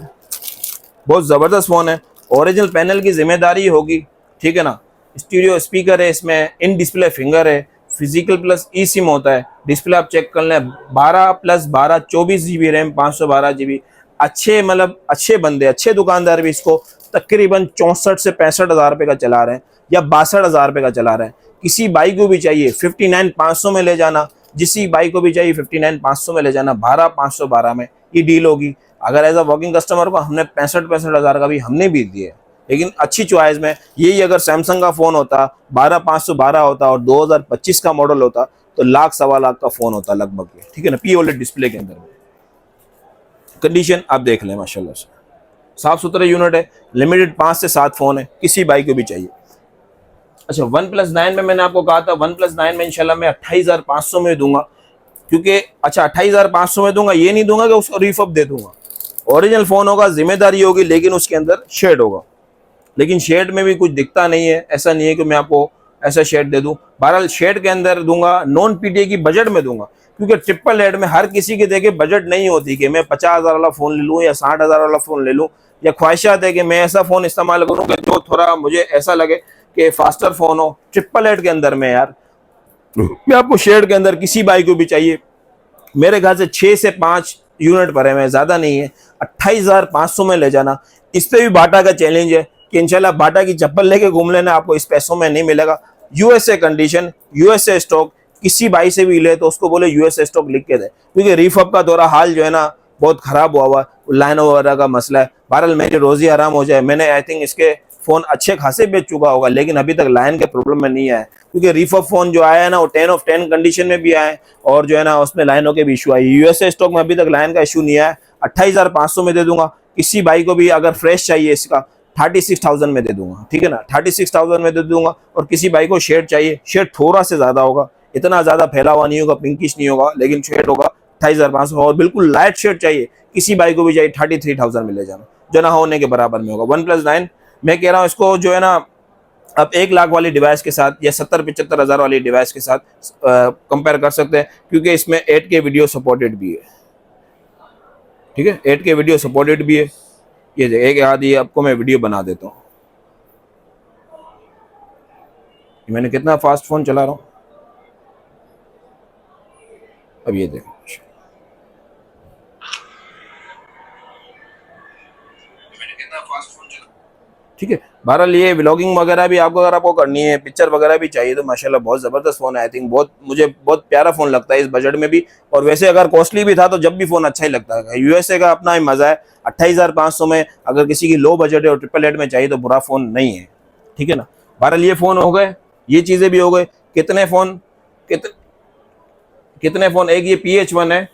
बहुत ज़बरदस्त फ़ोन है। ओरिजिनल पैनल की जिम्मेदारी होगी, ठीक है ना। स्टीरियो स्पीकर है इसमें, इन डिस्प्ले फिंगर है, फिजिकल प्लस ई सिम होता है। डिस्प्ले आप चेक कर लें, 12 + 12 24 GB रैम, 512 GB। अच्छे मतलब अच्छे बंदे, अच्छे दुकानदार भी इसको तकरीबन 64 से 65 हज़ार रुपये का चला रहे हैं या 62 हज़ार रुपये का चला रहे हैं। किसी भाई को भी चाहिए 59,500 में ले जाना। जिसी बाइक को भी चाहिए 59,500 में ले जाना। 12,512 में ये डील होगी। अगर एज अ वर्किंग कस्टमर को हमने 65 हज़ार का भी हमने भी दिए, लेकिन अच्छी चॉइस में। यही अगर सैमसंग का फ़ोन होता, 12,512 होता और 2025 का मॉडल होता तो 1,00,000 सवा लाख का फ़ोन होता लगभग, ठीक है ना। पी ओलेड डिस्प्ले के अंदर में कंडीशन आप देख लें माशाल्लाह से, साफ सुथरे यूनिट है। लिमिटेड 5 से 7 फ़ोन है, किसी बाइक को भी चाहिए। अच्छा OnePlus 9 में मैंने आपको कहा था, OnePlus 9 में इंशाल्लाह मैं 28,500 में दूंगा। क्योंकि अच्छा 28,500 में दूंगा, ये नहीं दूंगा कि उसको रीफब दे दूंगा। ओरिजिनल फ़ोन होगा, जिम्मेदारी होगी, लेकिन उसके अंदर शेड होगा। लेकिन शेड में भी कुछ दिखता नहीं है, ऐसा नहीं है कि मैं आपको ऐसा शेड दे दूं। बहरहाल शेड के अंदर दूंगा, नॉन पीटीए की बजट में दूंगा। क्योंकि ट्रिपल हेड में हर किसी के देखे बजट नहीं होती कि मैं 50,000 वाला फ़ोन ले लूँ या 60,000 वाला फ़ोन ले लूँ, या ख्वाहिशात है कि मैं ऐसा फ़ोन इस्तेमाल करूँ कि जो थोड़ा मुझे ऐसा लगे कि फास्टर फ़ोन हो। ट्रिपल हेड के अंदर में यार मैं आपको शेड के अंदर किसी बाइक को भी चाहिए, मेरे ख्याल से 6 से 5 यूनिट भरे हुए, ज़्यादा नहीं है। 28,500 में ले जाना। इस पर भी बाटा का चैलेंज है कि इंशाल्लाह बाटा की चप्पल लेके घूम लेना, आपको इस पैसों में नहीं मिलेगा। USA condition, USA stock. किसी भाई से भी ले तो उसको बोले यूएसए स्टॉक लिख के दे, क्योंकि रीफब का दौरा हाल जो है ना बहुत ख़राब हुआ लाइनों वगैरह का मसला है। बहरहाल मेरी रोज़ी आराम हो जाए। मैंने आई थिंक इसके फ़ोन अच्छे खासे बेच चुका होगा, लेकिन अभी तक लाइन के प्रॉब्लम में नहीं आया। क्योंकि रीफब फ़ोन जो आया है ना वो 10 of 10 कंडीशन में भी आए और जो है ना उसमें लाइनों के भी इशू आई। यूएसए स्टॉक में अभी तक लाइन का इशू नहीं आया। 28,500 में दे दूंगा। किसी भाई को भी अगर फ्रेश चाहिए इसका 36,000 में दे दूंगा, ठीक है ना। 36,000 में दे दूंगा। और किसी भाई को शेड चाहिए, शेड थोड़ा से ज़्यादा होगा, इतना ज़्यादा फैला हुआ नहीं होगा, पिंकिश नहीं होगा, लेकिन शेड होगा 28,500। और बिल्कुल लाइट शेड चाहिए किसी भाई को भी चाहिए 33,000 में ले जाना, जो ना होने के बराबर में होगा। OnePlus 9 मैं कह रहा हूँ इसको जो है ना आप 1 लाख वाली डिवाइस के साथ या 70-75 हज़ार वाली डिवाइस के साथ कंपेयर कर सकते हैं, क्योंकि इसमें 8K वीडियो सपोर्टेड भी है, ठीक है। 8K वीडियो सपोर्टेड भी है। ये एक याद ये आपको मैं वीडियो बना देता हूँ। मैंने कितना फास्ट फ़ोन चला रहा हूँ। अब ये देखें, ठीक है। बहरहाल ये व्लॉगिंग वगैरह भी आपको, अगर आपको करनी है, पिक्चर वगैरह भी चाहिए, तो माशाल्लाह बहुत ज़बरदस्त फ़ोन है। आई थिंक मुझे बहुत प्यारा फ़ोन लगता है इस बजट में भी। और वैसे अगर कॉस्टली भी था तो जब भी फ़ोन अच्छा ही लगता है। यूएसए का अपना ही मज़ा है। 28,500 में अगर किसी की लो बजट है और 888 में चाहिए तो बुरा फ़ोन नहीं है, ठीक है ना। बहरहाल ये फ़ोन हो गए, ये चीज़ें भी हो गए। कितने फ़ोन एक ये PH1 है,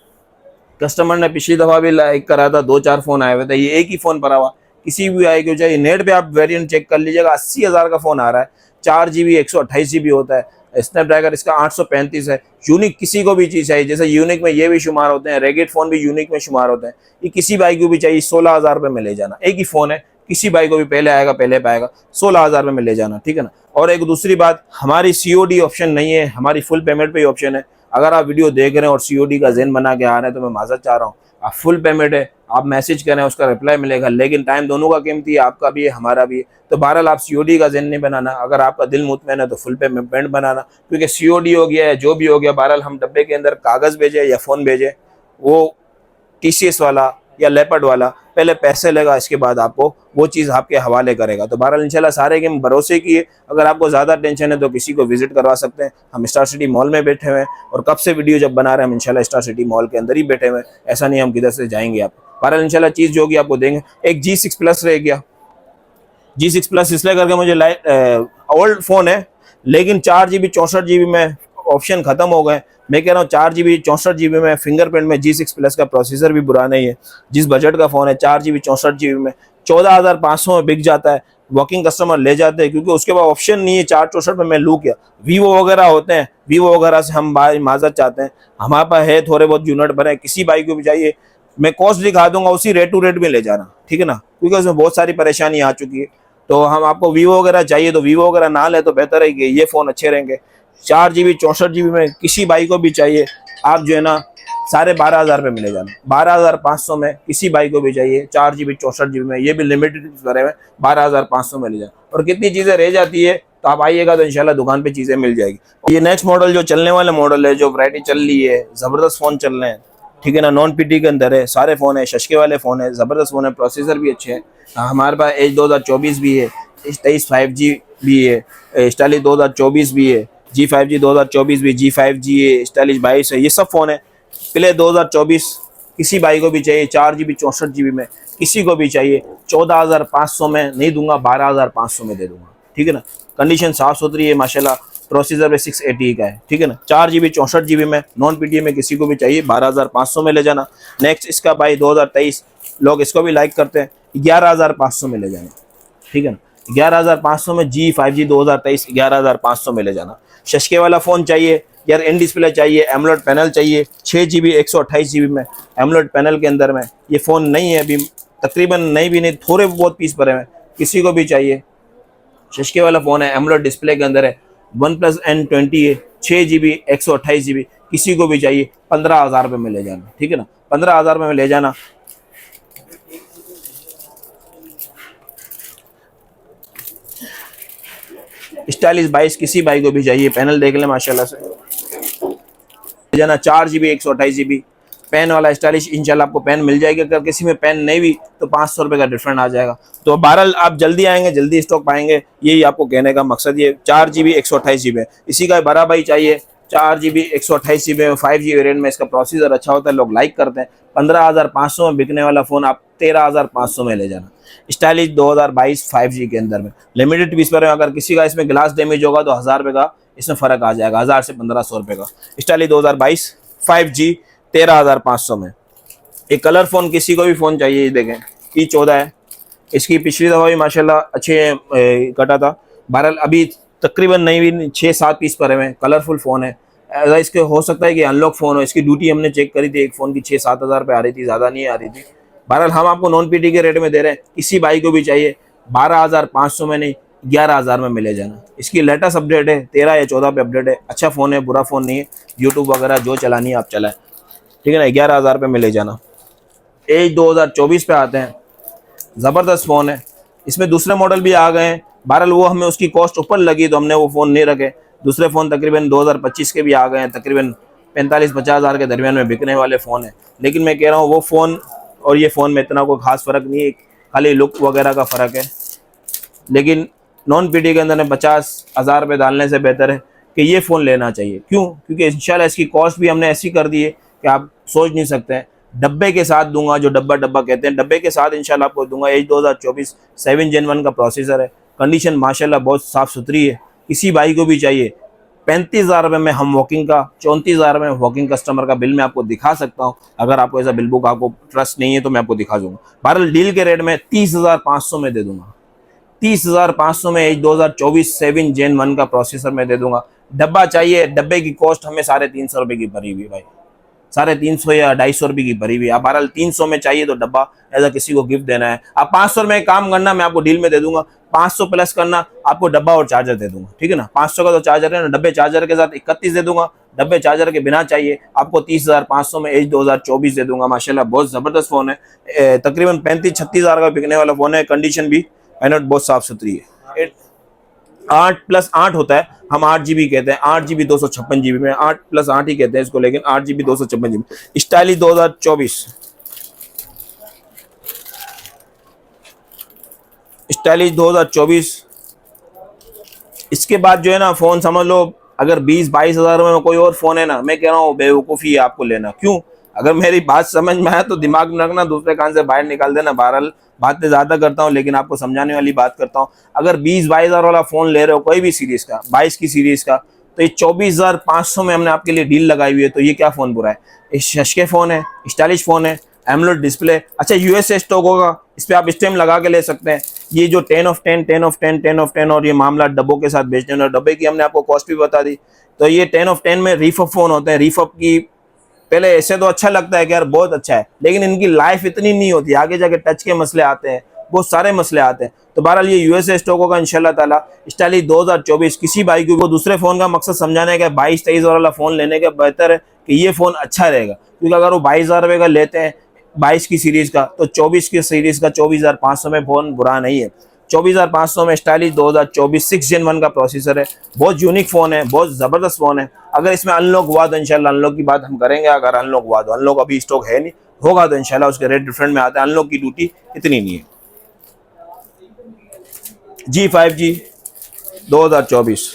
कस्टमर ने पिछली दफ़ा भी लाइक करा था, 2-4 फ़ोन आए हुए थे, ये एक ही फ़ोन पड़ा हुआ। किसी भी आई को चाहिए, नेट पे आप वेरिएंट चेक कर लीजिएगा, 80,000 का फ़ोन आ रहा है, 4GB 128GB होता है, स्नैपड्रैगन इसका 835 है। यूनिक किसी को भी चीज़ चाहिए, जैसे यूनिक में ये भी शुमार होते हैं, रेगेट फ़ोन भी यूनिक में शुमार होते हैं। ये किसी भाई को भी चाहिए, 16,000 रुपये में ले जाना। एक ही फ़ोन है, किसी भाई को भी पहले आएगा पहले पाएगा, 16,000 रुपये में ले जाना, ठीक है ना। और एक दूसरी बात, हमारी COD ऑप्शन नहीं है, हमारी फुल पेमेंट पे ही ऑप्शन है। अगर आप वीडियो देख रहे हैं और COD का ज़हन बना के आ रहे हैं तो मैं माजरत चाह रहा हूँ, आप फुल पेमेंट है, आप मैसेज करें, उसका रिप्लाई मिलेगा, लेकिन टाइम दोनों का कीमती है, आपका भी है हमारा भी है। तो बहरहाल आप COD का ज़हन नहीं बनाना, अगर आपका दिल मुतमैन है तो फुल पेमेंट बनाना, क्योंकि COD हो गया है, जो भी हो गया, बहरहाल हम डब्बे के अंदर कागज़ भेजे या फ़ोन भेजे, वो TCS वाला या लेपर्ड वाला पहले पैसे लेगा, इसके बाद आपको वो चीज़ आपके हवाले करेगा। तो बहरहाल इंशाल्लाह सारे गेम भरोसे की है। अगर आपको ज़्यादा टेंशन है तो किसी को विजिट करवा सकते हैं। हम स्टार सिटी मॉल में बैठे हुए हैं और कब से वीडियो जब बना रहे हैं हम इंशाल्लाह स्टार सिटी मॉल के अंदर ही बैठे हुए हैं, ऐसा नहीं हम किधर से जाएंगे। आप बहरहाल इंशाल्लाह चीज़ जो होगी आपको देंगे। एक G6 प्लस रह गया, G6 प्लस इसलिए करके, मुझे ओल्ड फ़ोन है लेकिन 4GB 64GB में ऑप्शन ख़त्म हो गए। मैं कह रहा हूँ 4GB 64GB में फिंगरप्रिंट में G6 प्लस का प्रोसेसर भी बुरा नहीं है। जिस बजट का फ़ोन है 4GB 64GB में 14,500 में बिक जाता है, वर्किंग कस्टमर ले जाते हैं, क्योंकि उसके बाद ऑप्शन नहीं है 464 में। मैं लूँ क्या, वीवो वगैरह होते हैं, वीवो वगैरह से हम माजरत चाहते हैं, हमारे पास है थोड़े बहुत यूनिट बने, किसी भाई को भी चाहिए मैं कॉस्ट दिखा दूंगा, उसी रेट टू रेट में ले जाना, ठीक है ना, क्योंकि उसमें बहुत सारी परेशानी आ चुकी है। तो हम आपको वीवो वगैरह चाहिए तो वीवो वगैरह ना ले तो बेहतर है कि ये फ़ोन अच्छे रहेंगे। 4GB 64GB में किसी भाई को भी चाहिए, आप जो है ना 12,500 रुपये मिले जाना। 12,500 में किसी भाई को भी चाहिए 4GB 64GB में, ये भी लिमिटेड करे हुए 12,500 में ले जाना। और कितनी चीज़ें रह जाती है तो आप आइएगा तो इंशाल्लाह दुकान पे चीज़ें मिल जाएगी। ये नेक्स्ट मॉडल जो चलने वाला मॉडल है, जो वैरायटी चल रही है, ज़बरदस्त फ़ोन चल रहे हैं, ठीक है ना। नॉन PT के अंदर है, सारे फ़ोन है, शशके वाले फ़ोन है, ज़बरदस्त फ़ोन है, प्रोसेसर भी अच्छे हैं। हमारे पास एज 2024 भी है, 23 5G भी है, स्टाइलिश 2024 भी है, G5G 2024 भी, G5G है, स्टाइलिश 22 है, ये सब फ़ोन है। प्ले 2024 किसी भाई को भी चाहिए, 4GB 64GB में किसी को भी चाहिए, 14,500 में नहीं दूंगा, 12,500 में दे दूंगा, ठीक है ना। कंडीशन साफ़ सुथरी है माशाल्लाह, प्रोसेसर में 680 का है, ठीक है ना। 4GB 64GB में नॉन PT में किसी को भी चाहिए, 12,500 में ले जाना। नेक्स्ट इसका भाई 2023 लोग इसको भी लाइक करते हैं, 11,500 में ले जाना, ठीक है ना। 11,500 में G5G 2023 11,500 में ले जाना। शशके वाला फ़ोन चाहिए यार, इन डिस्प्ले चाहिए, एमोलेड पैनल चाहिए, 6GB 128GB में एमोलेड पैनल के अंदर में ये फ़ोन नहीं है अभी, तकरीबन नहीं भी नहीं, थोड़े बहुत पीस पड़े हैं, किसी को भी चाहिए। शशके वाला फ़ोन है, एमोलेड डिस्प्ले के अंदर है, OnePlus N20 है, 6GB 128GB, किसी को भी चाहिए, 15,000 रुपये में ले जाना, ठीक है ना। 15,000 रुपये में ले जाना। स्टाइलिश 22 किसी भाई को भी चाहिए, पैनल देख ले माशाल्लाह से ले जाना। 4GB 128GB पेन वाला स्टाइलिश, इंशाल्लाह आपको पेन मिल जाएगी। अगर किसी में पेन नहीं भी तो 500 रुपये का डिफरेंट आ जाएगा। तो बहरहाल आप जल्दी आएंगे, जल्दी स्टॉक पाएंगे, यही आपको कहने का मकसद। ये 4GB 128GB इसी का बड़ा भाई चाहिए, 4GB 128GB में 5G वेरिएंट में, इसका प्रोसेसर अच्छा होता है, लोग लाइक करते हैं। 15,500 में बिकने वाला फ़ोन आप 13,500 में ले जाना। स्टाइलिश 2022 5G के अंदर में लिमिटेड पीस पर है। अगर किसी का इसमें ग्लास डैमेज होगा तो 1,000 रुपये का इसमें फ़र्क आ जाएगा, 1,000 से 1,500 रुपये का। स्टाइलिश 2022 5G 13,500 में। एक कलर फ़ोन किसी को भी फ़ोन चाहिए, ये देखें E14 है, इसकी पिछली दफ़ा भी माशाल्लाह अच्छे कटा था। बहरहाल अभी तकरीबन नहीं भी 6-7 पीस पड़े हुए हैं, कलरफुल फ़ोन है। ऐसा इसके हो सकता है कि अनलॉक फ़ोन हो। इसकी ड्यूटी हमने चेक करी थी, एक फ़ोन की 6-7 हज़ार रुपये आ रही थी, ज़्यादा नहीं आ रही थी। बहरहाल हम आपको नॉन PT के रेट में दे रहे हैं, किसी भाई को भी चाहिए 12,500 में नहीं 11,000 में मिले जाना। इसकी लेटेस्ट अपडेट है, 13 या 14 पे अपडेट है। अच्छा फ़ोन है, बुरा फ़ोन नहीं है, यूट्यूब वगैरह जो चलानी है आप चलाएं, ठीक है ना। 11,000 पे मिले जाना। एज 2024 पे आते हैं, ज़बरदस्त फ़ोन है। इसमें दूसरे मॉडल भी आ गए हैं, बहरहाल वो हमें उसकी कॉस्ट ऊपर लगी तो हमने वो फ़ोन नहीं रखे। दूसरे फ़ोन तकरीबन 2025 के भी आ गए हैं, तकरीबन 45-50 हज़ार के दरमियान में बिकने वाले फ़ोन है। लेकिन मैं कह रहा हूँ वो फ़ोन और ये फ़ोन में इतना कोई ख़ास फ़र्क नहीं है, खाली लुक वगैरह का फ़र्क है। लेकिन नॉन पीटी के अंदर में 50,000 रुपये डालने से बेहतर है कि ये फ़ोन लेना चाहिए। क्यों? क्योंकि इंशाल्लाह इसकी कॉस्ट भी हमने ऐसी कर दी है कि आप सोच नहीं सकते हैं। डब्बे के साथ दूंगा, जो डब्बा कहते हैं, डब्बे के साथ इंशाल्लाह आपको दूंगा। एज 2024 7 Gen 1 का प्रोसेसर है। कंडीशन माशाल्लाह बहुत साफ़ सुथरी है। किसी भाई को भी चाहिए 35,000 रुपये में हम वॉकिंग का, 34,000 में वॉकिंग कस्टमर का बिल मैं आपको दिखा सकता हूँ। अगर आपको ऐसा बिल बुक आपको ट्रस्ट नहीं है तो मैं आपको दिखा दूंगा। बहरहाल डील के रेट में 30,500 में दे दूंगा। 30,500 में एज 2024 7 Gen 1 का प्रोसेसर मैं दे दूंगा। डब्बा चाहिए, डब्बे की कॉस्ट हमें 350 रुपये की पड़ी हुई भाई, 350 या 250 रुपये की भरी हुई। आप बहरहाल 300 में चाहिए तो डब्बा ऐसा किसी को गिफ्ट देना है। आप 500 में काम करना, मैं आपको डील में दे दूंगा। 500 प्लस करना, आपको डब्बा और चार्जर दे दूंगा। ठीक है ना, 500 का तो चार्जर है ना, डब्बे चार्जर के साथ 31 दे दूंगा। डब्बे चार्जर के बिना चाहिए आपको 30,500 में एज 2024 दे दूंगा। माशाल्लाह बहुत ज़बरदस्त फ़ोन है। तकरीबन 35-36 हज़ार का बिकने वाला फ़ोन है। कंडीशन भी पैनट बहुत साफ़ सुथरी है। 8+8 होता है, हम 8 GB कहते हैं। 8 GB 256 GB में 8+8 ही कहते हैं इसको, लेकिन 8 GB 256 GB। Stylish 2024, stylish 2024। इसके बाद जो है ना फ़ोन समझ लो, अगर 20-22 हज़ार में कोई और फ़ोन है ना, मैं कह रहा हूँ बेवकूफ़ी है आपको लेना। क्यों? अगर मेरी बात समझ में आए तो दिमाग में रखना, दूसरे कान से बाहर निकाल देना। बहरहाल बातें ज़्यादा करता हूँ लेकिन आपको समझाने वाली बात करता हूँ। अगर 20-22 हज़ार वाला फ़ोन ले रहे हो कोई भी सीरीज़ का, 22 की सीरीज़ का, तो ये 24,500 में हमने आपके लिए डील लगाई हुई है। तो ये क्या फ़ोन बुरा है? ये शशके फ़ोन है, स्टाइलिश फ़ोन है, एमोलेड डिस्प्ले। अच्छा यूएसए स्टॉक होगा, इस पर आप स्टेम लगा के ले सकते हैं। ये जो 10 of 10, 10 of 10, 10 of 10 और ये मामला डब्बों के साथ बेचने वाले, डब्बे की हमने आपको कॉस्ट भी बता दी। तो ये 10 of 10 में रीफअप फ़ोन होते हैं। रीफअप की पहले ऐसे तो अच्छा लगता है कि यार बहुत अच्छा है, लेकिन इनकी लाइफ इतनी नहीं होती, आगे जाके टच के मसले आते हैं, बहुत सारे मसले आते हैं। तो बहरहाल ये यूएसए स्टॉक होगा इंशाल्लाह ताला। स्टाइलिश 2024। किसी भाई को वो दूसरे फ़ोन का मकसद समझाने का 22-23 वाला फ़ोन लेने का बेहतर है कि ये फ़ोन अच्छा रहेगा। क्योंकि अगर वो 22,000 रुपये का लेते हैं 22 की सीरीज़ का, तो 24 की सीरीज़ का 24,500 में फ़ोन बुरा नहीं है। 24,500 में स्टाइलिश 2024 6 Gen 1 का प्रोसेसर है। बहुत यूनिक फ़ोन है, बहुत ज़बरदस्त फ़ोन है। अगर इसमें अनलॉक हुआ तो इंशाल्लाह अनलॉक की बात हम करेंगे। अगर अनलॉक हुआ तो, अनलॉक अभी स्टॉक है नहीं, होगा तो इंशाल्लाह उसके रेट डिफरेंट में आते हैं। अनलॉक की ड्यूटी इतनी नहीं है। G5G 2024,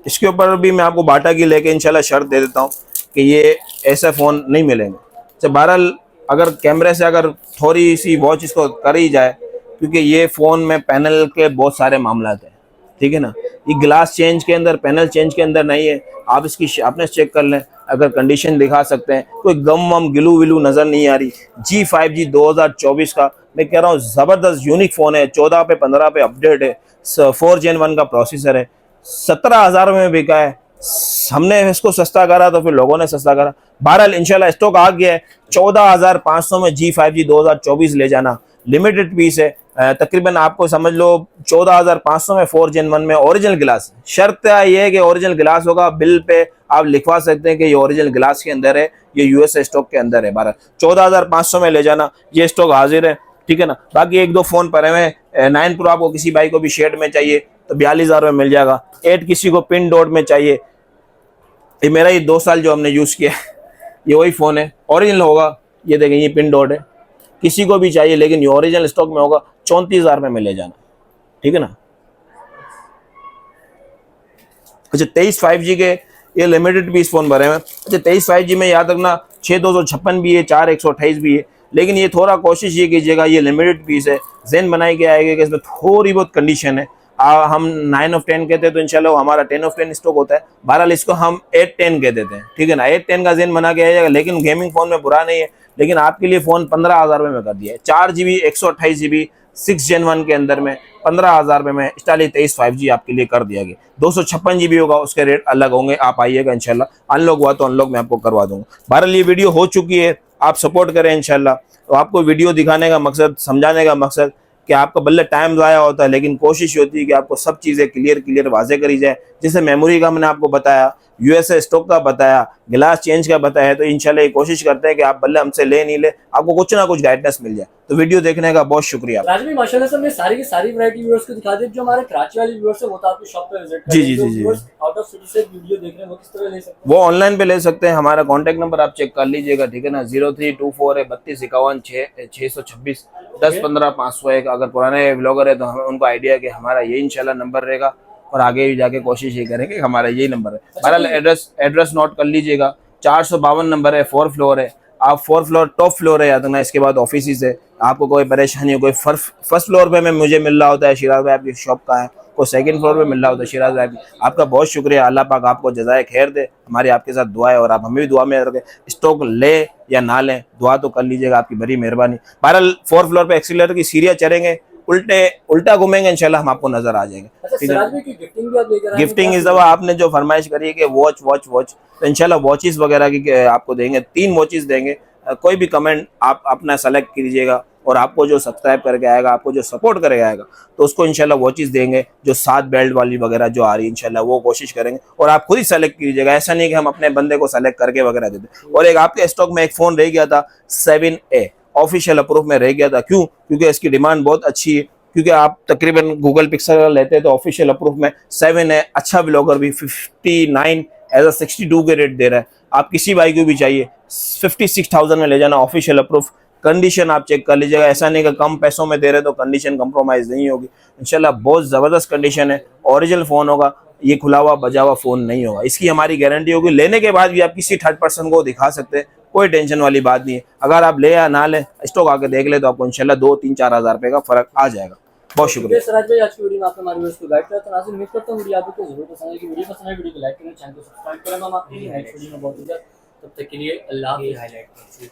इसके ऊपर भी मैं आपको बाटा की लेके इंशाल्लाह शर्त दे देता हूँ कि ये ऐसा फ़ोन नहीं मिलेंगे। अच्छा बहरहाल अगर कैमरे से अगर थोड़ी सी वॉच इसको कर ही जाए, क्योंकि ये फ़ोन में पैनल के बहुत सारे मामला हैं, ठीक है ना। ये ग्लास चेंज के अंदर, पैनल चेंज के अंदर नहीं है। आप इसकी शार्पनेस चेक कर लें, अगर कंडीशन दिखा सकते हैं, कोई गम वम गिलू विलू नज़र नहीं आ रही। G5G 2024 का मैं कह रहा हूँ ज़बरदस्त यूनिक फ़ोन है। 14 पे 15 पे अपडेट है। 4 Gen 1 का प्रोसेसर है। 17,000 में बिका है। हमने इसको सस्ता करा तो फिर लोगों ने सस्ता करा। बहरहाल इंशाल्लाह स्टॉक आ गया है। 14,500 में G5G 2024 ले जाना। लिमिटेड पीस है। तकरीबन आपको समझ लो 14,500 में 4 Gen 1 में ओरिजिनल गिलास। शर्त ये है कि ओरिजिनल गिलास होगा। बिल पे आप लिखवा सकते हैं कि ये ओरिजिनल गिलास के अंदर है, ये यूएसए स्टॉक के अंदर है। 14,500 में ले जाना, ये स्टॉक हाजिर है, ठीक है ना। बाकी एक दो फोन पड़े हुए हैं। 9 Pro आपको किसी भाई को भी शेड में चाहिए तो 42,000 में मिल जाएगा। 8 किसी को पिन डॉट में चाहिए, ये मेरा ये 2 साल जो हमने यूज़ किया ये वही फ़ोन है, ओरिजिनल होगा। ये देखें ये पिन डॉट है, किसी को भी चाहिए लेकिन ये ओरिजिनल स्टॉक में होगा। 34,000 में ले जाना, ठीक है ना। अच्छा 23 5G के ये लिमिटेड पीस फ़ोन भरे हुए हैं। अच्छा 23 5G में याद रखना 6256 भी है, 4128 भी है, लेकिन ये थोड़ा कोशिश ये कीजिएगा, ये लिमिटेड पीस है। जहन बनाई के आएगा कि इसमें थोड़ी बहुत कंडीशन है। हम 9 of 10 कहते हैं तो इंशाल्लाह हमारा 10 of 10 स्टॉक होता है। बहरहाल इसको हम 8-10 कह देते हैं, ठीक है ना। 8-10 का जहन बना के आएगा, लेकिन गेमिंग फ़ोन में बुरा नहीं है। लेकिन आपके लिए फ़ोन 15,000 में कर दिया है। 4GB 128GB 6 Gen 1 के अंदर में 15,000 में स्टाइलिश 23 5G आपके लिए कर दिया गया। 256GB होगा, उसके रेट अलग होंगे। आप आइएगा इंशाल्लाह, अनलॉक हुआ तो अनलॉक मैं आपको करवा दूंगा। बहरहाल ये वीडियो हो चुकी है, आप सपोर्ट करें इंशाल्लाह। तो आपको वीडियो दिखाने का मकसद, समझाने का मकसद कि आपका बल्ले टाइम ज़ाया होता है, लेकिन कोशिश होती है कि आपको सब चीज़ें क्लियर वाज़े करी जाए। जैसे मेमोरी का मैंने आपको बताया, यूएसए स्टॉक का बताया, गिलास चेंज का बताया, तो इंशाल्लाह ये कोशिश करते हैं कि आप भले हमसे ले नहीं ले, आपको कुछ ना कुछ गाइडेंस मिल जाए। तो वीडियो देखने का बहुत शुक्रिया। राज भाई माशाल्लाह से हमने सारी की सारी वैरायटी व्यूअर्स को दिखा दी। जो हमारे कराची वाले व्यूअर्स है वो तो आपकी शॉप पे विजिट जी, करें। जी, जो जी, जी। व्यूअर्स आउट ऑफ सिटी से वीडियो देख रहे हैं वो किस तरह ले सकते हैं? वो ऑनलाइन पे ले सकते हैं। हमारा कॉन्टैक्ट नंबर आप चेक कर लीजिएगा, ठीक है ना, 0324 है 3251 626 1015 501। अगर पुराने व्लॉगर है तो हमें उनको आइडिया है कि हमारा ये इंशाल्लाह नंबर रहेगा, और आगे भी जाके कोशिश ये करेंगे कि हमारा यही नंबर है। बहरहाल एड्रेस नोट कर लीजिएगा, 452 नंबर है, 4 फ्लोर है। आप 4 फ्लोर टॉप फ्लोर है, या तो ना इसके बाद ऑफिस है। आपको कोई परेशानी हो, कोई फर्स्ट फ्लोर पे मुझे मिल रहा होता है शिराज भाई आपकी शॉप का है, कोई सेकंड फ्लोर पे मिल रहा होता है शिराज भाई। आपका बहुत शुक्रिया, अल्लाह पाक आपको जज़ाए खैर दे। हमारी आपके साथ दुआ है, और आप हमें भी दुआ में रखें। स्टॉक ले या ना लें, दुआ तो कर लीजिएगा, आपकी बड़ी मेहरबानी। बहरहाल 4 फ्लोर पे एक्सीलरेटर की सीढ़ियाँ चढ़ेंगे, उल्टा घूमेंगे, इंशाल्लाह हम आपको नजर आ जाएंगे। अच्छा सिराज भाई की गिफ्टिंग भी आप लेकर आए हैं? गिफ्टिंग इस दफा आपने जो फरमाइश करी है कि वॉच, तो इंशाल्लाह वॉचेस वगैरह की आपको देंगे, 3 वॉचेस देंगे। कोई भी कमेंट आप अपना सेलेक्ट कीजिएगा, और आपको जो सब्सक्राइब करके आएगा, आपको जो सपोर्ट करके आएगा, तो उसको इंशाल्लाह वॉचेस देंगे। जो 7 बेल्ट वाली वगैरह जो आ रही है इंशाल्लाह वो कोशिश करेंगे, और आप खुद ही सेलेक्ट कीजिएगा। ऐसा नहीं कि हम अपने बंदे को सेलेक्ट करके वगैरह देते। और एक आपके स्टॉक में एक फ़ोन रह गया था 7A, ऑफिशियल अप्रूव में रह गया था। क्यों? क्योंकि इसकी डिमांड बहुत अच्छी है, क्योंकि आप तकरीबन गूगल पिक्सल लेते हैं तो ऑफिशियल अप्रूव में 7 है। अच्छा ब्लॉगर भी 59 एज 62 के रेट दे रहा है। आप किसी भाई को भी चाहिए 56,000 में ले जाना, ऑफिशियल अप्रूव। कंडीशन आप चेक कर लीजिएगा, ऐसा नहीं कि कम पैसों में दे रहे तो कंडीशन कंप्रोमाइज़ नहीं होगी। इंशाल्लाह बहुत ज़बरदस्त कंडीशन है, ओरिजिनल फ़ोन होगा, ये खुला हुआ बजा हुआ फ़ोन नहीं होगा, इसकी हमारी गारंटी होगी। लेने के बाद भी आप किसी थर्ड पर्सन को दिखा सकते हैं, कोई टेंशन वाली बात नहीं है। अगर आप ले या ना ले, स्टॉक आके देख ले, तो आपको इंशाल्लाह 2-3-4 हज़ार रुपये का फ़र्क आ जाएगा। बहुत शुक्रिया सिराज भाई, आज की वीडियो में आपने हमारे व्यूअर्स को गाइड किया। तो नाज़रीन उम्मीद करता हूं वीडियो आपको जरूर पसंद आएगी। वीडियो पसंद आए वीडियो को लाइक करें, चैनल को सब्सक्राइब करें। हम आपके लिए नेक्स्ट वीडियो में बहुत जल्द, तब तक के लिए अल्लाह हाफ़िज़।